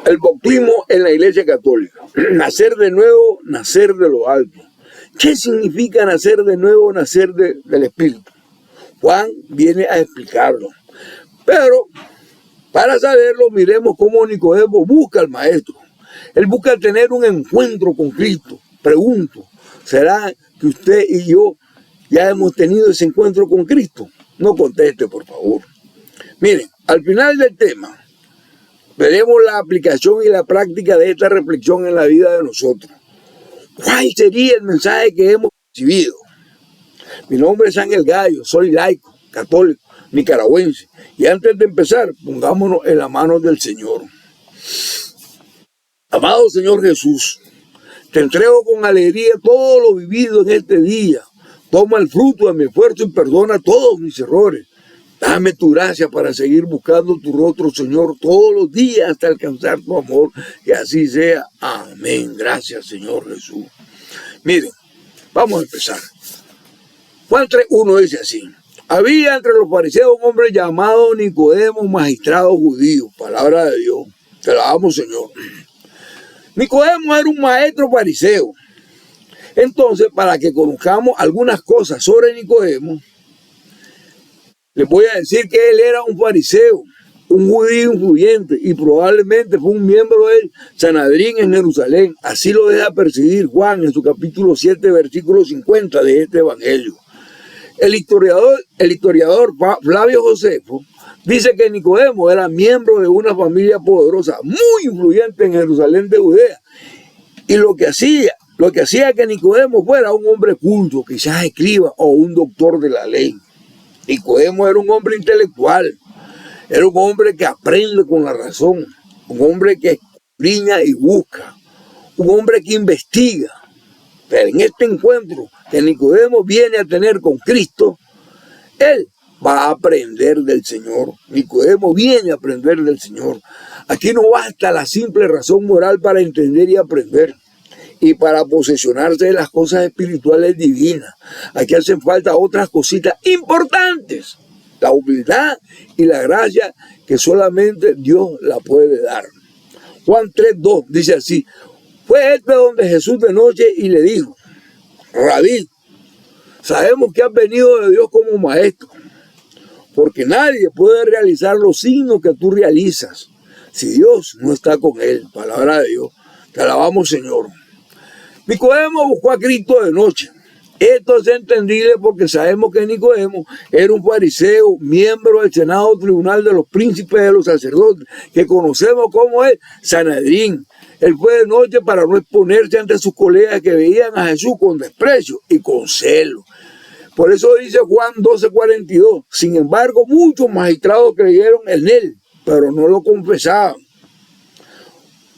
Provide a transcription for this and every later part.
El bautismo en la Iglesia Católica. Nacer de nuevo, nacer de lo alto. ¿Qué significa nacer de nuevo, nacer del Espíritu? Juan viene a explicarlo. Pero para saberlo, miremos cómo Nicodemo busca al Maestro. Él busca tener un encuentro con Cristo. Pregunto, ¿será que usted y yo ya hemos tenido ese encuentro con Cristo? No conteste, por favor. Miren, al final del tema, veremos la aplicación y la práctica de esta reflexión en la vida de nosotros. ¿Cuál sería el mensaje que hemos recibido? Mi nombre es Ángel Gallo, soy laico, católico, nicaragüense. Y antes de empezar, pongámonos en las manos del Señor. Amado Señor Jesús, te entrego con alegría todo lo vivido en este día. Toma el fruto de mi esfuerzo y perdona todos mis errores. Dame tu gracia para seguir buscando tu rostro, Señor, todos los días hasta alcanzar tu amor. Que así sea. Amén. Gracias, Señor Jesús. Miren, vamos a empezar. Juan 3:1 dice así. Había entre los fariseos un hombre llamado Nicodemo, magistrado judío. Palabra de Dios. Te la damos, Señor. Nicodemo era un maestro fariseo. Entonces, para que conozcamos algunas cosas sobre Nicodemo, les voy a decir que él era un fariseo, un judío influyente y probablemente fue un miembro del Sanedrín en Jerusalén. Así lo deja percibir Juan en su capítulo 7, versículo 50 de este evangelio. El historiador Flavio Josefo dice que Nicodemo era miembro de una familia poderosa, muy influyente en Jerusalén de Judea. Y lo que hacía que Nicodemo fuera un hombre culto, quizás escriba o un doctor de la ley. Nicodemo era un hombre intelectual, era un hombre que aprende con la razón, un hombre que escudriña y busca, un hombre que investiga. Pero en este encuentro que Nicodemo viene a tener con Cristo, él va a aprender del Señor. Nicodemo viene a aprender del Señor. Aquí no basta la simple razón moral para entender y aprender y para posesionarse de las cosas espirituales divinas. Aquí hacen falta otras cositas importantes. La humildad y la gracia que solamente Dios la puede dar. Juan 3:2 dice así. Fue este donde Jesús de noche y le dijo, Rabí, sabemos que has venido de Dios como maestro, porque nadie puede realizar los signos que tú realizas si Dios no está con él. Palabra de Dios. Te alabamos, Señor. Nicodemo buscó a Cristo de noche. Esto es entendible porque sabemos que Nicodemo era un fariseo, miembro del Senado Tribunal de los Príncipes de los Sacerdotes, que conocemos como el Sanedrín. Él fue de noche para no exponerse ante sus colegas que veían a Jesús con desprecio y con celo. Por eso dice Juan 12:42. Sin embargo, muchos magistrados creyeron en él, pero no lo confesaban.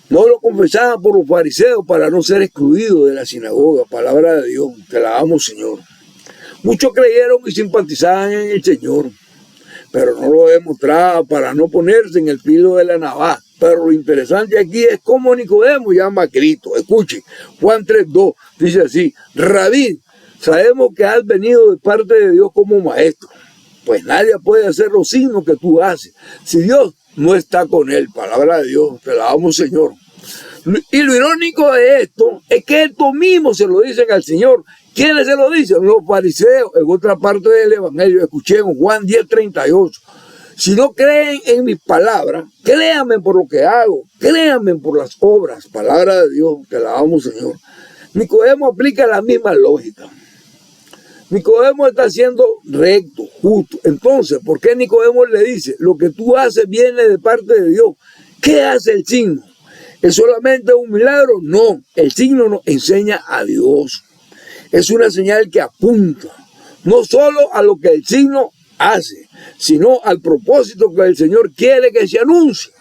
No lo confesaban por los fariseos para no ser excluidos de la sinagoga. Palabra de Dios. Te alabamos, Señor. Muchos creyeron y simpatizaban en el Señor, pero no lo demostraban para no ponerse en el filo de la navaja. Pero lo interesante aquí es cómo Nicodemo llama a Cristo. Escuche, Juan 3:2 dice así. Rabí, sabemos que has venido de parte de Dios como maestro. Pues nadie puede hacer los signos que tú haces si Dios no está con él. Palabra de Dios, te la damos, Señor. Y lo irónico de esto es que esto mismo se lo dicen al Señor. ¿Quiénes se lo dicen? Los fariseos. En otra parte del evangelio, escuchemos Juan 10:38. Si no creen en mis palabras, créanme por lo que hago, créanme por las obras. Palabra de Dios, te la damos, Señor. Nicodemo aplica la misma lógica. Nicodemo está siendo recto, justo. Entonces, ¿por qué Nicodemo le dice, lo que tú haces viene de parte de Dios? ¿Qué hace el signo? ¿Es solamente un milagro? No, el signo nos enseña a Dios. Es una señal que apunta no solo a lo que el signo hace, sino al propósito que el Señor quiere que se anuncie.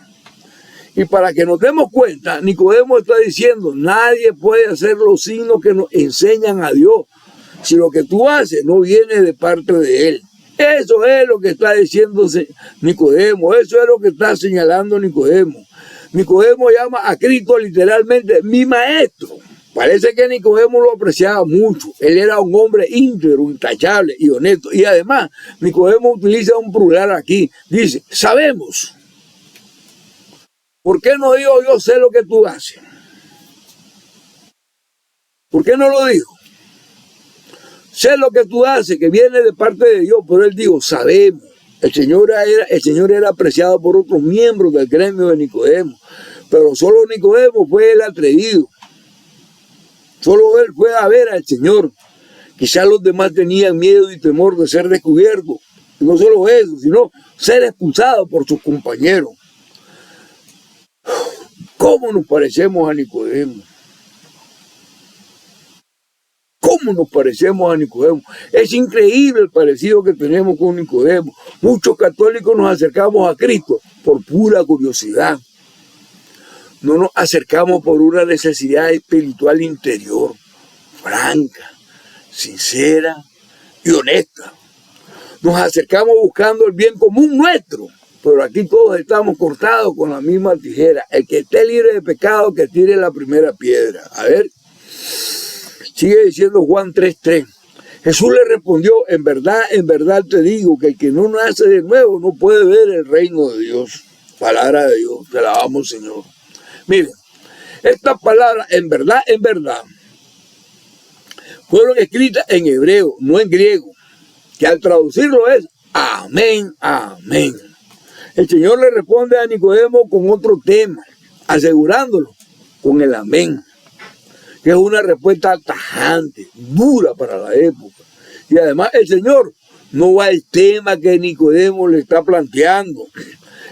Y para que nos demos cuenta, Nicodemo está diciendo, nadie puede hacer los signos que nos enseñan a Dios si lo que tú haces no viene de parte de Él. Eso es lo que está diciendo Nicodemo, eso es lo que está señalando Nicodemo. Nicodemo llama a Cristo literalmente mi maestro. Parece que Nicodemo lo apreciaba mucho. Él era un hombre íntegro, intachable y honesto. Y además, Nicodemo utiliza un plural aquí. Dice, sabemos. ¿Por qué no dijo yo sé lo que tú haces? ¿Por qué no lo dijo? Sé lo que tú haces, que viene de parte de Dios, pero él dijo, sabemos. El Señor era apreciado por otros miembros del gremio de Nicodemo, pero solo Nicodemo fue el atrevido. Solo él fue a ver al Señor. Quizás los demás tenían miedo y temor de ser descubiertos. Y no solo eso, sino ser expulsados por sus compañeros. ¿Cómo nos parecemos a Nicodemo? ¿Cómo nos parecemos a Nicodemo? Es increíble el parecido que tenemos con Nicodemo. Muchos católicos nos acercamos a Cristo por pura curiosidad. No nos acercamos por una necesidad espiritual interior, franca, sincera y honesta. Nos acercamos buscando el bien común nuestro, pero aquí todos estamos cortados con la misma tijera. El que esté libre de pecado, que tire la primera piedra. A ver, sigue diciendo Juan 3:3. Jesús le respondió, en verdad te digo que el que no nace de nuevo no puede ver el reino de Dios. Palabra de Dios, te alabamos, Señor. Miren, estas palabras, en verdad, fueron escritas en hebreo, no en griego, que al traducirlo es amén, amén. El Señor le responde a Nicodemo con otro tema, asegurándolo con el amén, que es una respuesta tajante, dura para la época. Y además el Señor no va al tema que Nicodemo le está planteando.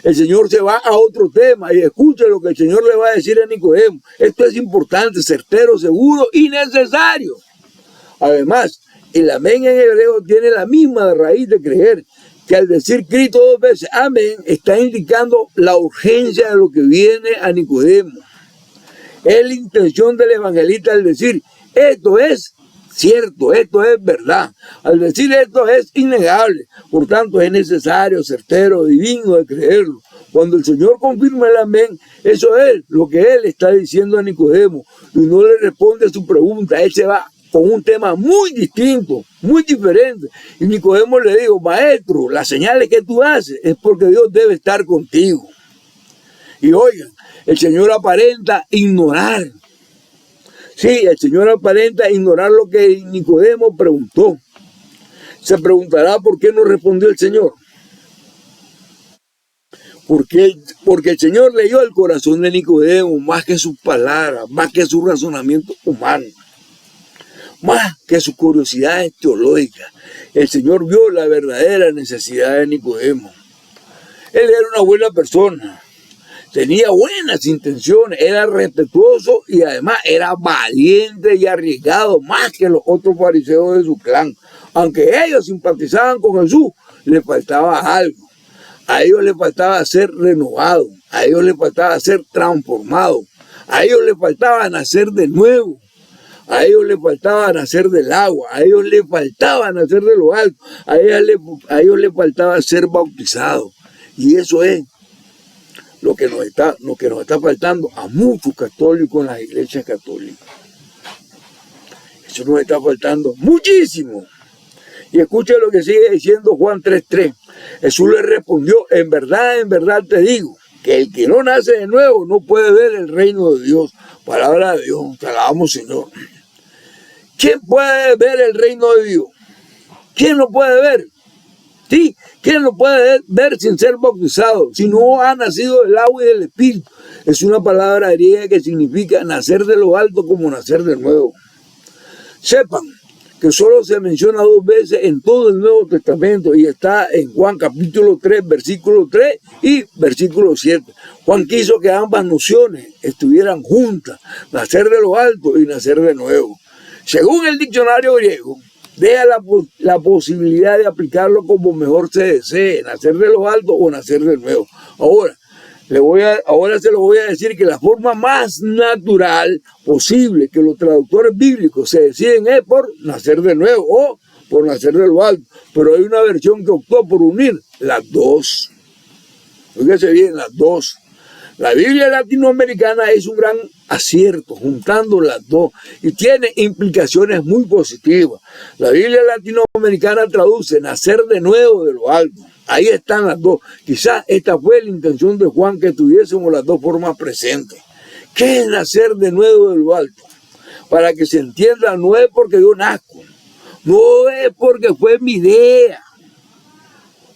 El Señor se va a otro tema y escuche lo que el Señor le va a decir a Nicodemo. Esto es importante, certero, seguro y necesario. Además, el amén en hebreo tiene la misma raíz de creer, que al decir Cristo 2 veces amén, está indicando la urgencia de lo que viene a Nicodemo. Es la intención del evangelista al decir, esto es cierto, esto es verdad. Al decir esto es innegable, por tanto es necesario, certero, divino de creerlo. Cuando el Señor confirma el amén, eso es lo que Él está diciendo a Nicodemo y no le responde a su pregunta. Él se va con un tema muy distinto, muy diferente. Y Nicodemo le dijo, maestro, las señales que tú haces es porque Dios debe estar contigo. Y oigan, el Señor aparenta ignorar. Sí, el Señor aparenta ignorar lo que Nicodemo preguntó. Se preguntará por qué no respondió el Señor. Porque el Señor leyó el corazón de Nicodemo más que sus palabras, más que su razonamiento humano, más que sus curiosidades teológicas. El Señor vio la verdadera necesidad de Nicodemo. Él era una buena persona. Tenía buenas intenciones, era respetuoso y además era valiente y arriesgado más que los otros fariseos de su clan. Aunque ellos simpatizaban con Jesús, les faltaba algo. A ellos les faltaba ser renovados, a ellos les faltaba ser transformados, a ellos les faltaba nacer de nuevo, a ellos les faltaba nacer del agua, a ellos les faltaba nacer de lo alto, a ellos les faltaba ser bautizados. Y eso es lo que nos está faltando a muchos católicos en las iglesias católicas. Eso nos está faltando muchísimo. Y escuche lo que sigue diciendo Juan 3:3. Jesús le respondió, en verdad te digo, que el que no nace de nuevo no puede ver el reino de Dios. Palabra de Dios, te alabamos, Señor. ¿Quién puede ver el reino de Dios? ¿Quién lo puede ver? Sí, ¿quién lo puede ver sin ser bautizado? Si no ha nacido del agua y del Espíritu. Es una palabra griega que significa nacer de lo alto como nacer de nuevo. Sepan que solo se menciona 2 veces en todo el Nuevo Testamento y está en Juan capítulo 3, versículo 3 y versículo 7. Juan quiso que ambas nociones estuvieran juntas, nacer de lo alto y nacer de nuevo. Según el diccionario griego, deja la posibilidad de aplicarlo como mejor se desee, nacer de lo alto o nacer de nuevo. Ahora se lo voy a decir que la forma más natural posible que los traductores bíblicos se deciden es por nacer de nuevo o por nacer de lo alto. Pero hay una versión que optó por unir las dos. Fíjese bien, las dos. La Biblia latinoamericana es un gran acierto, juntando las dos, y tiene implicaciones muy positivas. La Biblia latinoamericana traduce nacer de nuevo de lo alto. Ahí están las dos. Quizás esta fue la intención de Juan, que tuviésemos las dos formas presentes. ¿Qué es nacer de nuevo de lo alto? Para que se entienda, no es porque yo nazco, no es porque fue mi idea,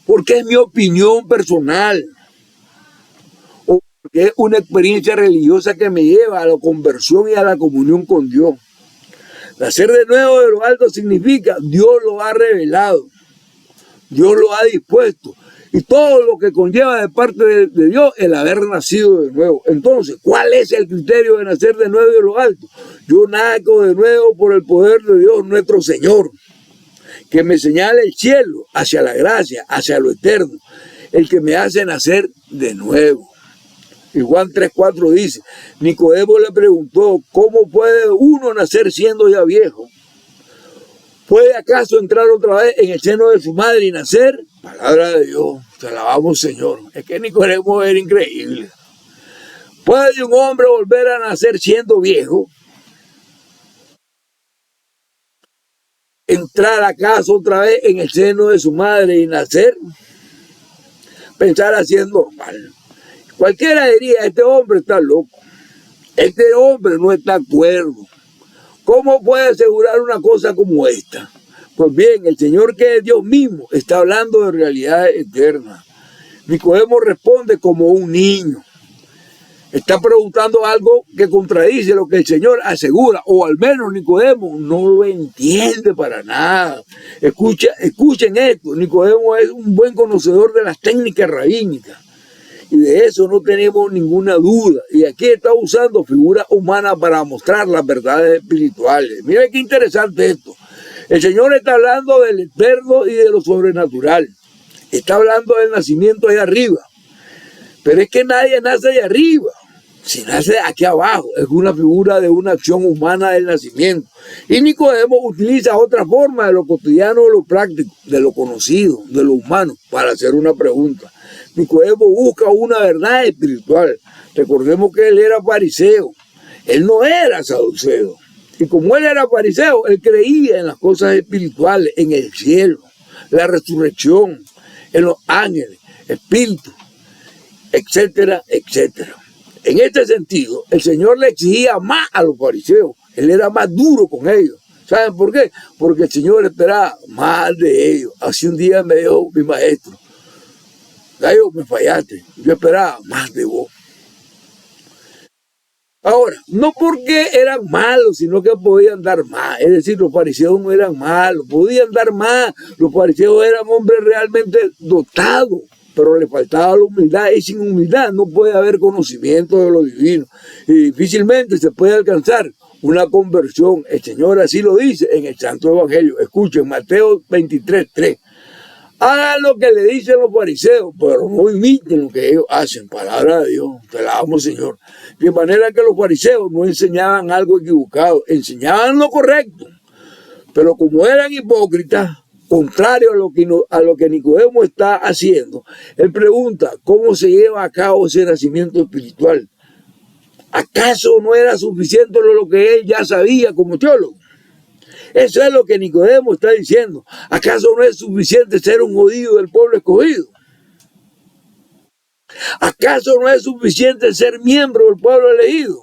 porque es mi opinión personal, o porque es una experiencia religiosa que me lleva a la conversión y a la comunión con Dios. Nacer de nuevo de lo alto significa Dios lo ha revelado, Dios lo ha dispuesto, y todo lo que conlleva de parte de Dios el haber nacido de nuevo. Entonces, ¿cuál es el criterio de nacer de nuevo de lo alto? Yo nazco de nuevo por el poder de Dios nuestro Señor, que me señala el cielo hacia la gracia, hacia lo eterno, el que me hace nacer de nuevo. Y Juan 3:4 dice, Nicodemo le preguntó, ¿cómo puede uno nacer siendo ya viejo? ¿Puede acaso entrar otra vez en el seno de su madre y nacer? Palabra de Dios, te alabamos, Señor. Es que Nicodemo era increíble. ¿Puede un hombre volver a nacer siendo viejo? ¿Entrar acaso otra vez en el seno de su madre y nacer? Pensar así es normal. Cualquiera diría, este hombre está loco. Este hombre no está de acuerdo. ¿Cómo puede asegurar una cosa como esta? Pues bien, el Señor, que es Dios mismo, está hablando de realidades eternas. Nicodemo responde como un niño. Está preguntando algo que contradice lo que el Señor asegura, o al menos Nicodemo no lo entiende para nada. Escuchen esto, Nicodemo es un buen conocedor de las técnicas rabínicas, y de eso no tenemos ninguna duda. Y aquí está usando figuras humanas para mostrar las verdades espirituales. Mire qué interesante esto. El Señor está hablando del eterno y de lo sobrenatural. Está hablando del nacimiento allá arriba. Pero es que nadie nace allá arriba. Si nace aquí abajo, es una figura de una acción humana del nacimiento. Y Nicodemo utiliza otra forma de lo cotidiano, de lo práctico, de lo conocido, de lo humano, para hacer una pregunta. Nicodemo busca una verdad espiritual. Recordemos que él era fariseo, él no era saduceo. Y como él era fariseo, él creía en las cosas espirituales, en el cielo, la resurrección, en los ángeles, espíritus, etcétera, etcétera. En este sentido, el Señor le exigía más a los fariseos. Él era más duro con ellos. ¿Saben por qué? Porque el Señor esperaba más de ellos. Así un día me dijo mi maestro, Gallo, me fallaste. Yo esperaba más de vos. Ahora, no porque eran malos, sino que podían dar más. Es decir, los fariseos no eran malos, podían dar más. Los fariseos eran hombres realmente dotados, pero le faltaba la humildad, y sin humildad no puede haber conocimiento de lo divino, y difícilmente se puede alcanzar una conversión. El Señor así lo dice en el Santo Evangelio. Escuchen, Mateo 23:3. Hagan lo que le dicen los fariseos, pero no imiten lo que ellos hacen. Palabra de Dios, te alabamos, Señor. De manera que los fariseos no enseñaban algo equivocado, enseñaban lo correcto, pero como eran hipócritas, contrario a lo que Nicodemo está haciendo, él pregunta, ¿cómo se lleva a cabo ese nacimiento espiritual? ¿Acaso no era suficiente lo que él ya sabía como teólogo? Eso es lo que Nicodemo está diciendo. ¿Acaso no es suficiente ser un judío del pueblo escogido? ¿Acaso no es suficiente ser miembro del pueblo elegido?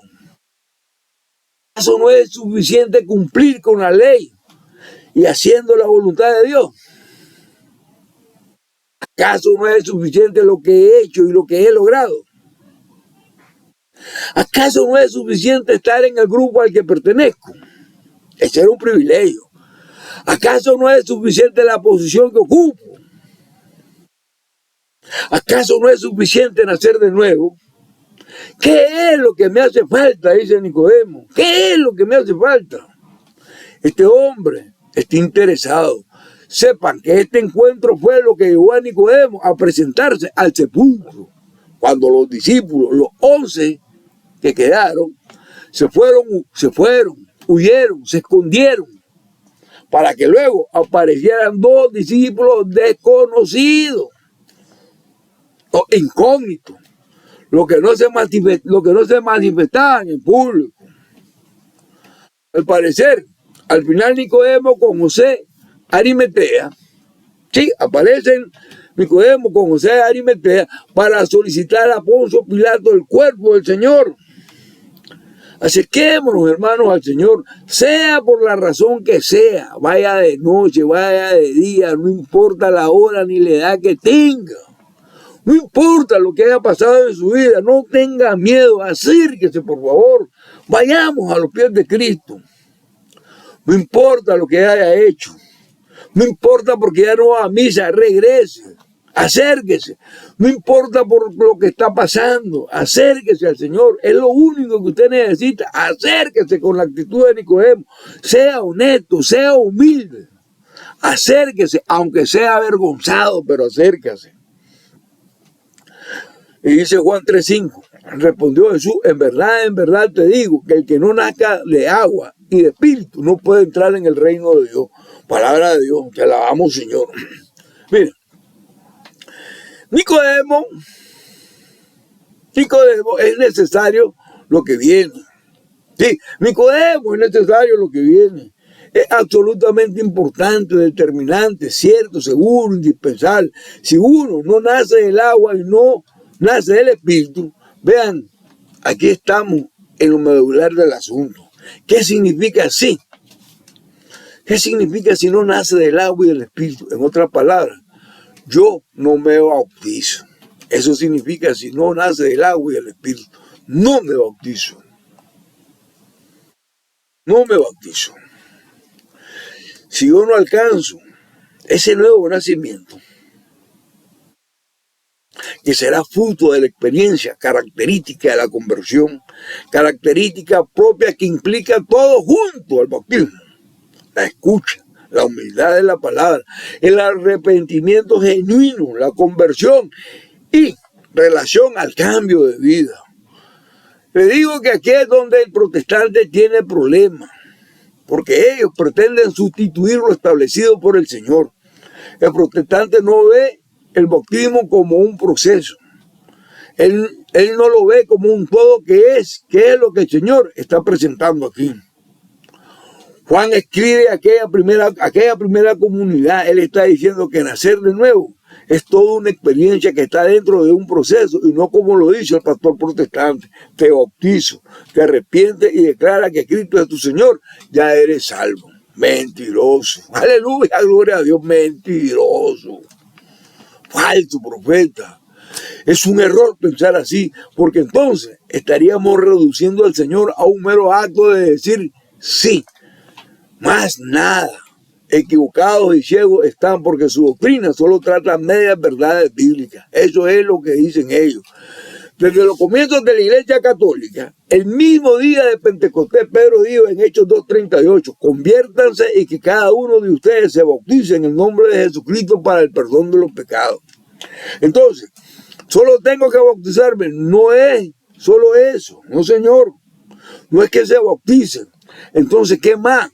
¿Acaso no es suficiente cumplir con la ley y haciendo la voluntad de Dios? ¿Acaso no es suficiente lo que he hecho y lo que he logrado? ¿Acaso no es suficiente estar en el grupo al que pertenezco? Ese era un privilegio. ¿Acaso no es suficiente la posición que ocupo? ¿Acaso no es suficiente nacer de nuevo? ¿Qué es lo que me hace falta? Dice Nicodemo. ¿Qué es lo que me hace falta? Este hombre está interesado. Sepan que este encuentro fue lo que llevó a Nicodemo a presentarse al sepulcro. Cuando los discípulos, los 11 que quedaron, se fueron, huyeron, se escondieron, para que luego aparecieran 2 discípulos desconocidos, o incógnitos, lo que no se manifestaban en público. Al parecer, al final Nicodemo con José Arimatea, sí, aparecen Nicodemo con José de Arimatea para solicitar a Poncio Pilato el cuerpo del Señor. Acerquémonos, hermanos, al Señor, sea por la razón que sea, vaya de noche, vaya de día, no importa la hora ni la edad que tenga. No importa lo que haya pasado en su vida, no tenga miedo, acérquese, por favor. Vayamos a los pies de Cristo. No importa lo que haya hecho. No importa porque ya no va a misa, regrese. Acérquese. No importa por lo que está pasando, acérquese al Señor. Es lo único que usted necesita. Acérquese con la actitud de Nicodemo. Sea honesto, sea humilde. Acérquese, aunque sea avergonzado, pero acérquese. Y dice Juan 3:5, respondió Jesús, en verdad te digo que el que no nazca de agua y de espíritu no puede entrar en el reino de Dios. Palabra de Dios, te alabamos, Señor. Mira, Nicodemo, es necesario lo que viene. Sí, Nicodemo es necesario lo que viene. Es absolutamente importante, determinante, cierto, seguro, indispensable. Si uno no nace del agua y no nace del espíritu, vean, aquí estamos en lo medular del asunto. ¿Qué significa así? ¿Qué significa si no nace del agua y del espíritu? En otras palabras, yo no me bautizo. Eso significa si no nace del agua y del espíritu, no me bautizo. No me bautizo. Si yo no alcanzo ese nuevo nacimiento, que será fruto de la experiencia, característica de la conversión, característica propia que implica todo junto al bautismo, la escucha, la humildad de la palabra, el arrepentimiento genuino, la conversión y relación al cambio de vida. Le digo que aquí es donde el protestante tiene problemas, porque ellos pretenden sustituir lo establecido por el Señor. El protestante no ve el bautismo como un proceso. Él no lo ve como un todo que es lo que el Señor está presentando aquí. Juan escribe a aquella primera comunidad, él está diciendo que nacer de nuevo es toda una experiencia que está dentro de un proceso y no como lo dice el pastor protestante, te bautizo, te arrepientes y declara que Cristo es tu Señor, ya eres salvo. Mentiroso, aleluya, gloria a Dios, mentiroso. Falso profeta. Es un error pensar así, porque entonces estaríamos reduciendo al Señor a un mero acto de decir sí, más nada. Equivocados y ciegos están porque su doctrina solo trata medias verdades bíblicas. Eso es lo que dicen ellos. Desde los comienzos de la Iglesia Católica, el mismo día de Pentecostés, Pedro dijo en Hechos 2:38, conviértanse y que cada uno de ustedes se bautice en el nombre de Jesucristo para el perdón de los pecados. Entonces, solo tengo que bautizarme. No es solo eso, no señor. No es que se bauticen. Entonces, ¿qué más?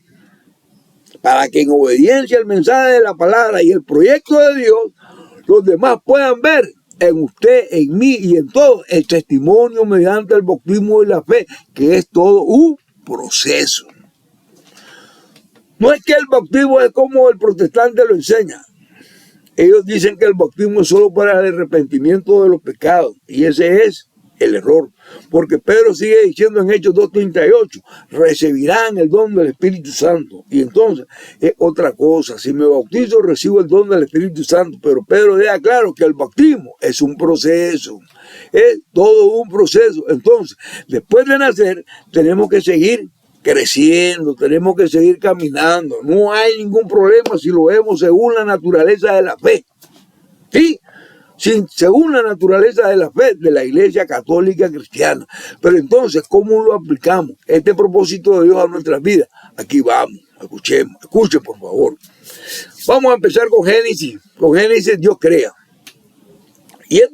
Para que en obediencia al mensaje de la palabra y el proyecto de Dios, los demás puedan ver en usted, en mí y en todos el testimonio mediante el bautismo y la fe, que es todo un proceso. No es que el bautismo es como el protestante lo enseña. Ellos dicen que el bautismo es solo para el arrepentimiento de los pecados, y ese es el error, porque Pedro sigue diciendo en Hechos 2:38, recibirán el don del Espíritu Santo, y entonces es otra cosa, si me bautizo recibo el don del Espíritu Santo, pero Pedro deja claro que el bautismo es un proceso, es todo un proceso. Entonces, después de nacer, tenemos que seguir creciendo, tenemos que seguir caminando, no hay ningún problema si lo vemos según la naturaleza de la fe, ¿sí? Según la naturaleza de la fe de la Iglesia Católica Cristiana. Pero entonces, ¿cómo lo aplicamos? Este propósito de Dios a nuestras vidas. Aquí vamos, escuchen por favor. Vamos a empezar con Génesis. Con Génesis Dios crea. Y es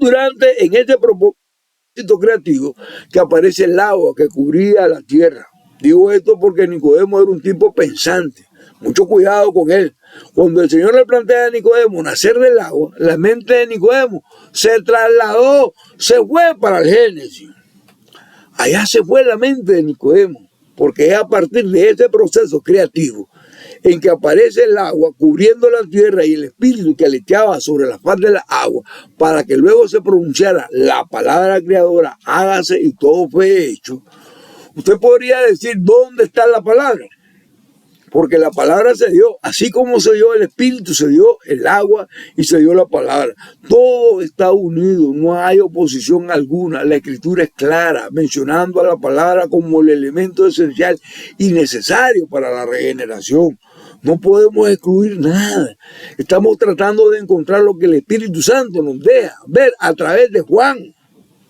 en este propósito creativo que aparece el agua que cubría la tierra. Digo esto porque Nicodemo era un tipo pensante. Mucho cuidado con él. Cuando el Señor le plantea a Nicodemo nacer del agua, la mente de Nicodemo se trasladó, se fue para el Génesis. Allá se fue la mente de Nicodemo, porque es a partir de ese proceso creativo, en que aparece el agua cubriendo la tierra y el espíritu que aleteaba sobre la faz de la agua, para que luego se pronunciara la palabra creadora, hágase, y todo fue hecho. Usted podría decir, ¿dónde está la palabra? Porque la palabra se dio, así como se dio el espíritu, se dio el agua y se dio la palabra. Todo está unido, no hay oposición alguna. La escritura es clara, mencionando a la palabra como el elemento esencial y necesario para la regeneración. No podemos excluir nada. Estamos tratando de encontrar lo que el Espíritu Santo nos deja ver a través de Juan,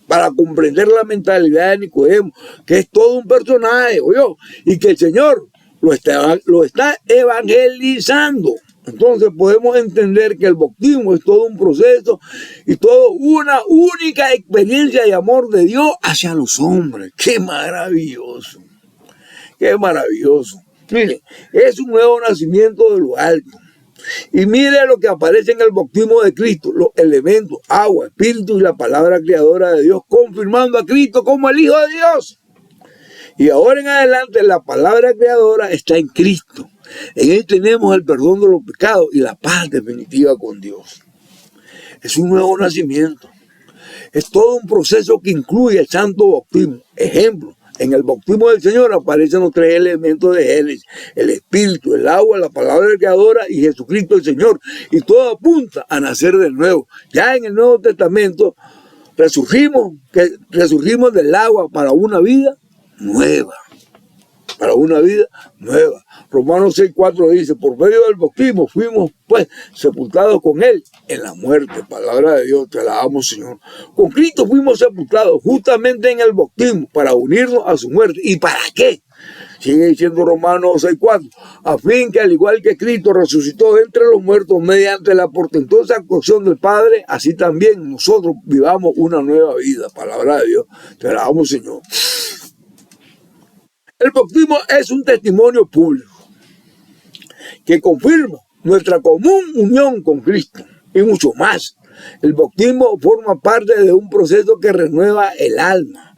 para comprender la mentalidad de Nicodemo, que es todo un personaje, oye, y que el Señor lo está evangelizando. Entonces podemos entender que el bautismo es todo un proceso y todo una única experiencia de amor de Dios hacia los hombres. ¡Qué maravilloso! ¡Qué maravilloso! Mire, es un nuevo nacimiento de lo alto. Y mire lo que aparece en el bautismo de Cristo, los elementos, agua, espíritu y la palabra creadora de Dios, confirmando a Cristo como el Hijo de Dios. Y ahora en adelante la palabra creadora está en Cristo. En él tenemos el perdón de los pecados y la paz definitiva con Dios. Es un nuevo nacimiento. Es todo un proceso que incluye el santo bautismo. Ejemplo, en el bautismo del Señor aparecen los tres elementos de Génesis: el espíritu, el agua, la palabra creadora y Jesucristo el Señor. Y todo apunta a nacer de nuevo. Ya en el Nuevo Testamento resurgimos del agua para una vida nueva. Para una vida nueva. Romanos 6:4 dice, por medio del bautismo fuimos pues sepultados con él en la muerte. Palabra de Dios, te alabamos, Señor. Con Cristo fuimos sepultados justamente en el bautismo para unirnos a su muerte. ¿Y para qué? Sigue diciendo Romanos 6:4, a fin que al igual que Cristo resucitó de entre los muertos mediante la portentosa actuación del Padre, así también nosotros vivamos una nueva vida. Palabra de Dios, te alabamos, Señor. El bautismo es un testimonio público que confirma nuestra común unión con Cristo y mucho más. El bautismo forma parte de un proceso que renueva el alma,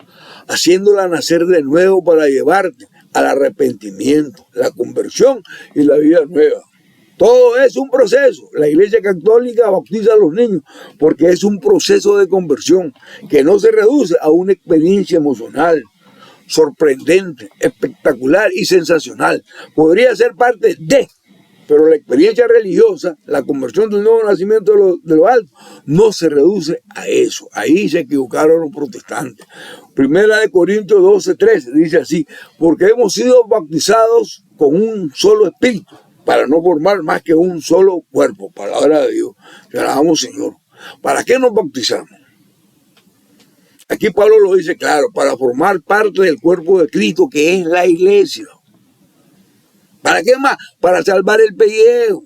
haciéndola nacer de nuevo para llevarte al arrepentimiento, la conversión y la vida nueva. Todo es un proceso. La Iglesia Católica bautiza a los niños porque es un proceso de conversión que no se reduce a una experiencia emocional sorprendente, espectacular y sensacional. Podría ser parte de, pero la experiencia religiosa, la conversión del nuevo nacimiento de lo alto, no se reduce a eso. Ahí se equivocaron los protestantes. Primera de Corintios 12:13 dice así, porque hemos sido bautizados con un solo espíritu, para no formar más que un solo cuerpo. Palabra de Dios. Te alabamos, Señor. ¿Para qué nos bautizamos? Aquí Pablo lo dice claro, para formar parte del cuerpo de Cristo, que es la iglesia. ¿Para qué más? Para salvar el pellejo,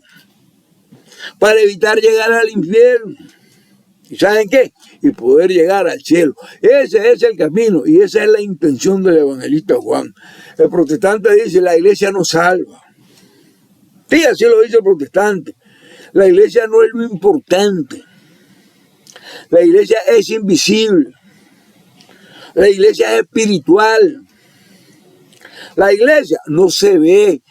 para evitar llegar al infierno. ¿Y saben qué? Y poder llegar al cielo. Ese es el camino y esa es la intención del evangelista Juan. El protestante dice, la iglesia no salva. Sí, así lo dice el protestante. La iglesia no es lo importante. La iglesia es invisible. La iglesia es espiritual. La iglesia no se ve.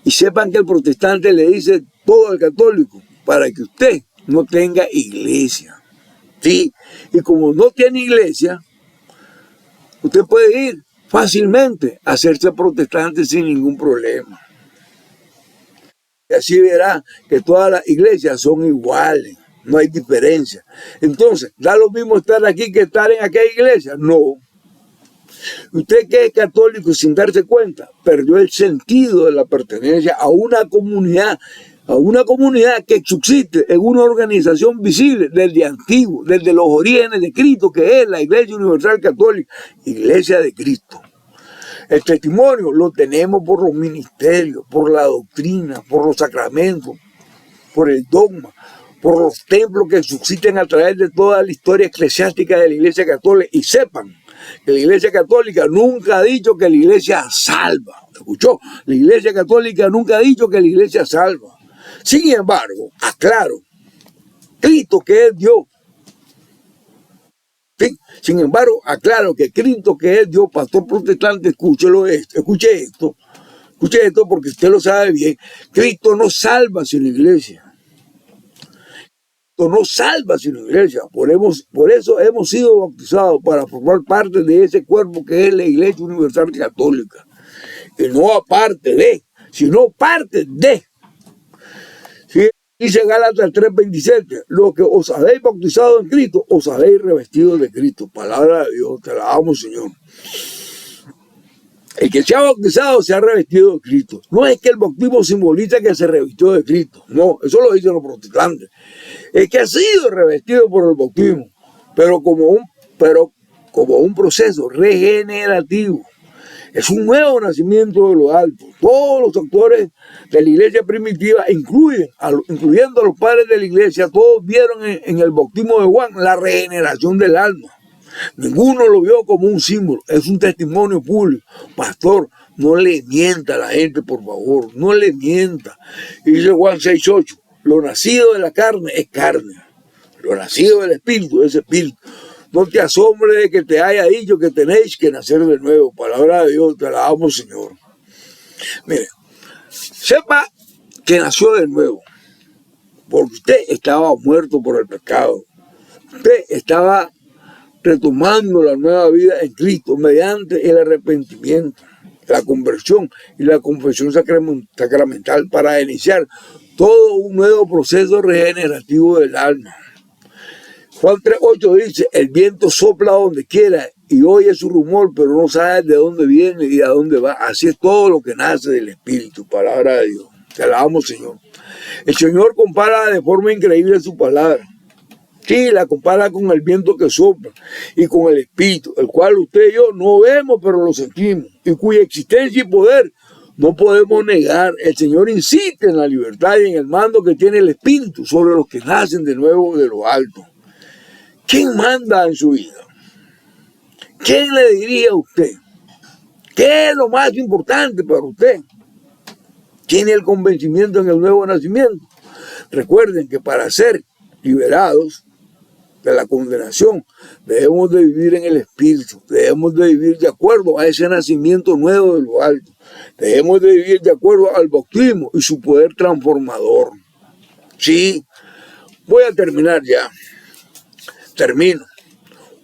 Y sepan que el protestante le dice todo al católico para que usted no tenga iglesia. Sí, y como no tiene iglesia, usted puede ir fácilmente a hacerse protestante sin ningún problema. Y así verá que todas las iglesias son iguales. No hay diferencia. Entonces, ¿da lo mismo estar aquí que estar en aquella iglesia? No. Usted que es católico sin darse cuenta, perdió el sentido de la pertenencia a una comunidad que subsiste en una organización visible desde antiguo, desde los orígenes de Cristo, que es la Iglesia Universal Católica, Iglesia de Cristo. El testimonio lo tenemos por los ministerios, por la doctrina, por los sacramentos, por el dogma, por los templos que subsisten a través de toda la historia eclesiástica de la Iglesia Católica. Y sepan que la Iglesia Católica nunca ha dicho que la Iglesia salva. ¿Escuchó? La Iglesia Católica nunca ha dicho que la Iglesia salva. Sin embargo, aclaro, Cristo que es Dios. ¿Sí? Sin embargo, aclaro que Cristo que es Dios, pastor protestante, escuche esto. Escuche esto porque usted lo sabe bien. Cristo no salva sin la iglesia. Cristo no salva sin la iglesia. Por eso hemos sido bautizados para formar parte de ese cuerpo que es la Iglesia Universal Católica. Y no aparte de, sino parte de. ¿Sí? Dice Gálatas 3:27, lo que os habéis bautizado en Cristo, os habéis revestido de Cristo. Palabra de Dios, te la damos, Señor. El que se ha bautizado se ha revestido de Cristo. No es que el bautismo simboliza que se revistió de Cristo. No, eso lo dicen los protestantes. Es que ha sido revestido por el bautismo, pero como un proceso regenerativo. Es un nuevo nacimiento de lo alto. Todos los autores de la iglesia primitiva, incluyendo a los padres de la iglesia, todos vieron en el bautismo de Juan la regeneración del alma. Ninguno lo vio como un símbolo, es un testimonio público. Pastor, no le mienta a la gente, por favor, no le mienta. Y dice Juan 6:8, lo nacido de la carne es carne, lo nacido del espíritu es espíritu. No te asombres de que te haya dicho que tenéis que nacer de nuevo. Palabra de Dios, te la damos, Señor. Mire, sepa que nació de nuevo, porque usted estaba muerto por el pecado. Usted estaba retomando la nueva vida en Cristo mediante el arrepentimiento, la conversión y la confesión sacramental para iniciar todo un nuevo proceso regenerativo del alma. Juan 3:8 dice, el viento sopla donde quiera y oye su rumor, pero no sabe de dónde viene y a dónde va. Así es todo lo que nace del Espíritu, palabra de Dios. Te alabamos, Señor. El Señor compara de forma increíble su palabra. Sí, la compara con el viento que sopla y con el Espíritu, el cual usted y yo no vemos, pero lo sentimos, y cuya existencia y poder no podemos negar. El Señor insiste en la libertad y en el mando que tiene el Espíritu sobre los que nacen de nuevo de lo alto. ¿Quién manda en su vida? ¿Quién le diría a usted? ¿Qué es lo más importante para usted? ¿Tiene el convencimiento en el nuevo nacimiento? Recuerden que para ser liberados de la condenación, debemos de vivir en el Espíritu, debemos de vivir de acuerdo a ese nacimiento nuevo de lo alto, debemos de vivir de acuerdo al bautismo y su poder transformador. Sí, voy a terminar ya, termino.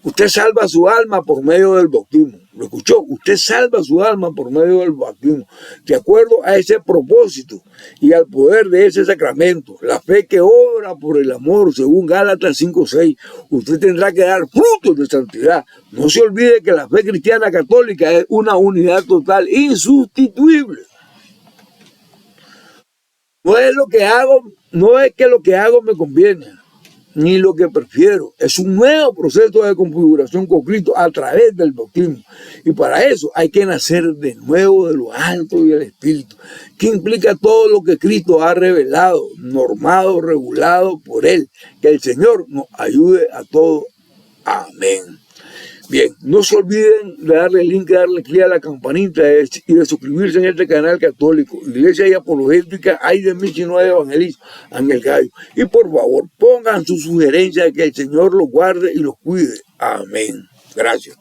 Usted salva su alma por medio del bautismo. ¿Lo escuchó? Usted salva su alma por medio del bautismo, de acuerdo a ese propósito y al poder de ese sacramento. La fe que obra por el amor, según Gálatas 5:6. Usted tendrá que dar frutos de santidad. No se olvide que la fe cristiana católica es una unidad total, insustituible. No es que lo que hago me conviene, ni lo que prefiero. Es un nuevo proceso de configuración con Cristo a través del bautismo. Y para eso hay que nacer de nuevo de lo alto y del Espíritu, que implica todo lo que Cristo ha revelado, normado, regulado por Él. Que el Señor nos ayude a todos. Amén. Bien, no se olviden de darle link, de darle clic a la campanita y de suscribirse en este canal católico, Iglesia y Apologética, hay de mí si no hay evangelista, Ángel Gallo. Y por favor, pongan su sugerencia de que el Señor los guarde y los cuide. Amén. Gracias.